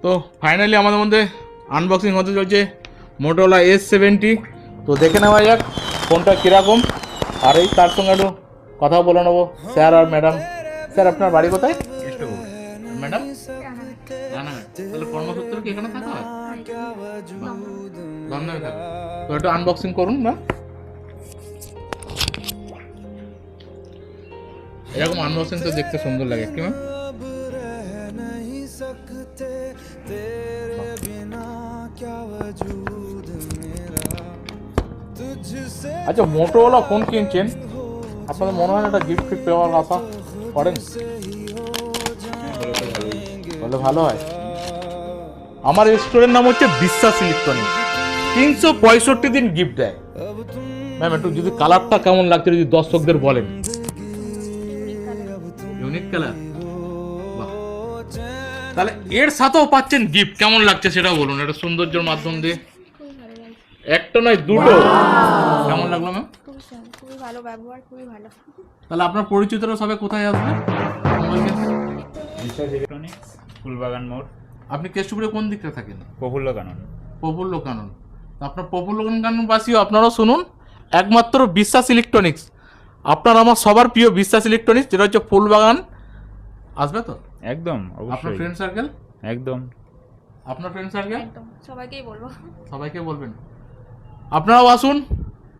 তো ফাইনালি আমাদের মধ্যে আনবক্সিং হতে চলছে মোটোরোলা S70। তো দেখে নেওয়া যাক ফোনটা কীরকম, আর এই তার সঙ্গে একটু কথা বলে নেবো স্যার আর ম্যাডাম। স্যার আপনার বাড়ি কোথায়? ম্যাডাম রানাঘাট। তাহলে কর্মসূত্র কি এখানে থাকা হয়? লন্ডনে থাকা। তো একটু আনবক্সিং করুন না, এরকম আনবক্সিং তো দেখতে সুন্দর লাগে কি ম্যাম? আচ্ছা, মোটোরোলা ফোন কিনছেন, আপনাদের মনে হয় না একটা গিফট ফিফট পাওয়ার আশা করেন? বলে ভালো হয়। আমার স্টোরের নাম হচ্ছে বিশ্বাস ইলেকট্রনিক্স, 365 দিন গিফট দেয়। ম্যাম একটু যদি কালারটা কেমন লাগছে যদি দর্শকদের বলেন। ইউনিক কালার, বাহ। তাহলে এর সাথেও পাচ্ছেন গিফট, কেমন লাগছে সেটাও বলুন এটা সৌন্দর্যের মাধ্যম দিয়ে। একটা নয় দুটো। কেমন লাগলো ম্যাম? খুবই ভালো ব্যবহার, খুবই ভালো। তাহলে আপনার পরিচিতরা সবাই কোথায় আসবে? বিশ্বাস ইলেকট্রনিক্স, ফুলবাগান মোড়। আপনি কেষ্টপুরে কোন দিকটা থাকেন? প্রফুল্ল কানন। প্রফুল্ল কানন। আপনার প্রফুল্ল কাননবাসীও আপনারাও শুনুন, একমাত্র বিশ্বাস ইলেকট্রনিক্স, আপনার আমার সবার প্রিয় বিশ্বাস ইলেকট্রনিক্স, যেটা হচ্ছে ফুলবাগান। আসবে তো? একদম, আপনার অবশ্যই। Friend circle? একদম। আপনার ফ্রেন্ড সার্কেল একদম সবাইকেই বলবো। সবাইকে বলবেন। আপনারাও আসুন,